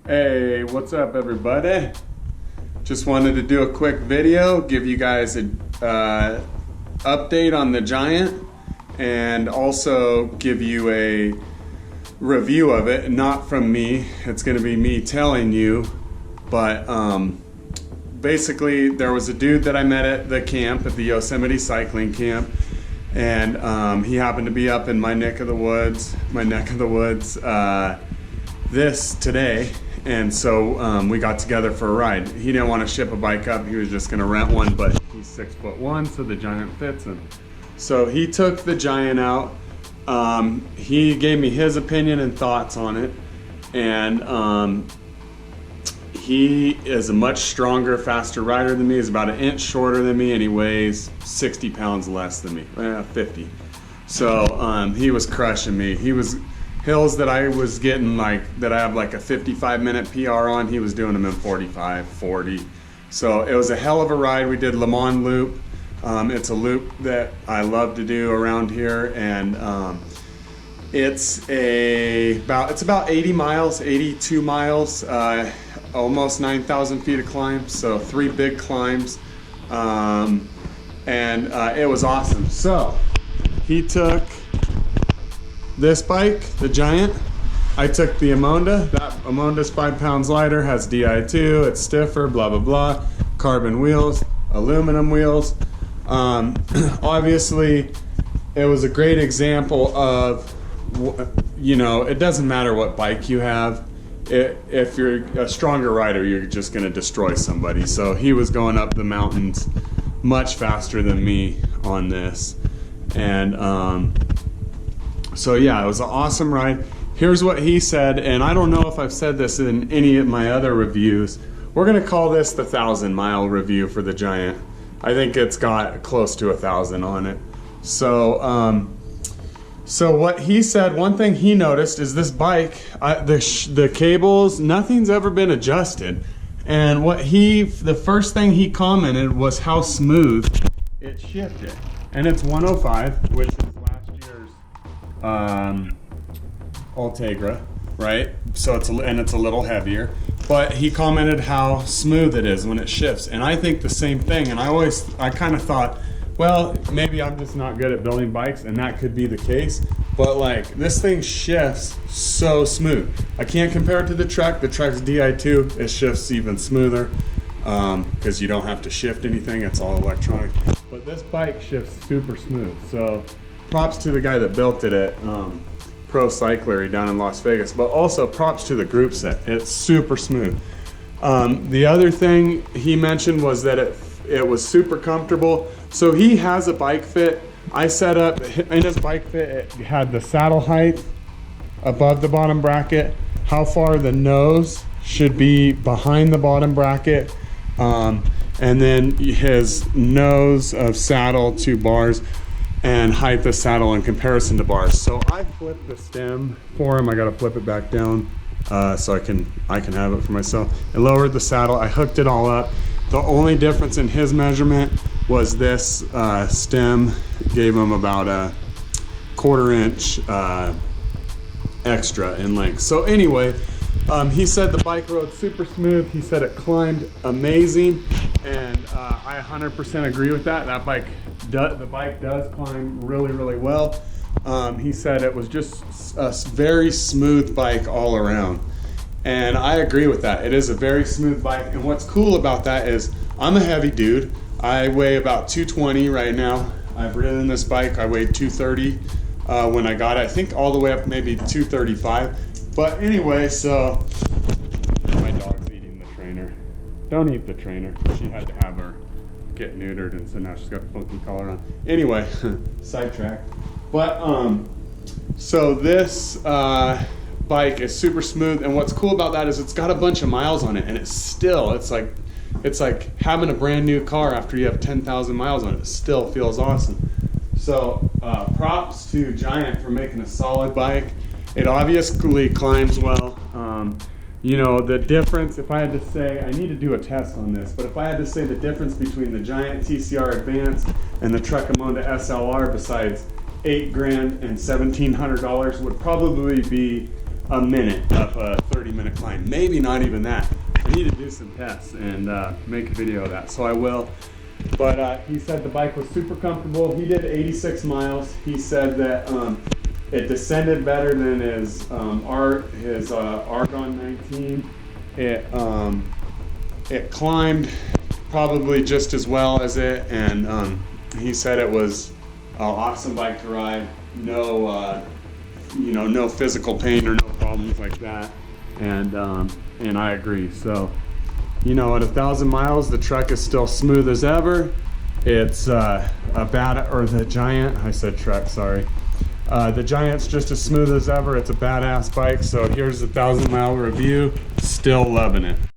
Hey, what's up everybody? Just wanted to do a quick video, give you guys an update on the Giant and also give you a review of it, not from me. It's going to be me telling you, but basically there was a dude that I met at the camp, at the Yosemite cycling camp, and he happened to be up in my neck of the woods this today. And so we got together for a ride. He didn't want to ship a bike up, he was just going to rent one, but he's 6'1", so the Giant fits him. So he took the Giant out. He gave me his opinion and thoughts on it, and he is a much stronger, faster rider than me. He's about an inch shorter than me, and he weighs 60 pounds less than me, 50. So he was crushing me. He was hills that I was getting, that I have like a 55-minute PR on, he was doing them in 45, 40. So it was a hell of a ride. We did Le Mans Loop. It's a loop that I love to do around here, and it's about 80 miles, 82 miles, almost 9,000 feet of climb, so 3 big climbs, and it was awesome. So he took this bike, the Giant. I took the Amonda. That Amonda's 5 pounds lighter, has Di2, it's stiffer, blah blah blah, carbon wheels, aluminum wheels. Obviously it was a great example of, it doesn't matter what bike you have. If you're a stronger rider, you're just going to destroy somebody. So he was going up the mountains much faster than me on this, and so yeah, it was an awesome ride. Here's what he said, and I don't know if I've said this in any of my other reviews. We're going to call this the 1,000-mile review for the Giant. I think it's got close to 1,000 on it. So so what he said, one thing he noticed is this bike, the cables, nothing's ever been adjusted. And the first thing he commented was how smooth it shifted. And it's 105, which is last year's Ultegra, right? So it's a little heavier. But he commented how smooth it is when it shifts. And I think the same thing. And I kind of thought, well, maybe I'm just not good at building bikes, and that could be the case. But this thing shifts so smooth. I can't compare it to the Trek. The Trek's Di2, it shifts even smoother because you don't have to shift anything. It's all electronic. But this bike shifts super smooth. So props to the guy that built it at Pro Cyclery down in Las Vegas. But also props to the group set. It's super smooth. The other thing he mentioned was that it was super comfortable. So he has a bike fit. I set up in his bike fit, it had the saddle height above the bottom bracket, how far the nose should be behind the bottom bracket, and then his nose of saddle to bars, and height of saddle in comparison to bars. So I flipped the stem for him. I gotta flip it back down so I can have it for myself. I lowered the saddle, I hooked it all up. The only difference in his measurement was this stem gave him about a 1/4 inch extra in length. So anyway, he said the bike rode super smooth. He said it climbed amazing, and I 100% agree with that. The bike does climb really, really well. He said it was just a very smooth bike all around. And I agree with that. It is a very smooth bike. And what's cool about that is I'm a heavy dude. I weigh about 220 right now. I've ridden this bike. I weighed 230 when I got it. I think all the way up maybe 235. But anyway, so my dog's eating the trainer. Don't eat the trainer. She had to have her get neutered, and so now she's got a funky collar on. Anyway, sidetrack. But so this bike is super smooth, and what's cool about that is it's got a bunch of miles on it, and it's like having a brand new car after you have 10,000 miles on it. It still feels awesome. So props to Giant for making a solid bike. It obviously climbs well. The difference, if I had to say, I need to do a test on this, but if I had to say the difference between the Giant TCR Advanced and the Trek Amonda SLR, besides $8,000 and $1,700, would probably be a minute of a 30-minute climb. Maybe not even that. I need to do some tests and make a video of that, so I will. But he said the bike was super comfortable. He did 86 miles. He said that it descended better than his Argon 19. It climbed probably just as well as it, and he said it was an awesome bike to ride. No, no physical pain or no problems like that. And I agree. So, at 1,000 miles, the truck is still smooth as ever. It's the Giant. I said truck. Sorry. The Giant's just as smooth as ever. It's a badass bike. So here's the 1,000-mile review. Still loving it.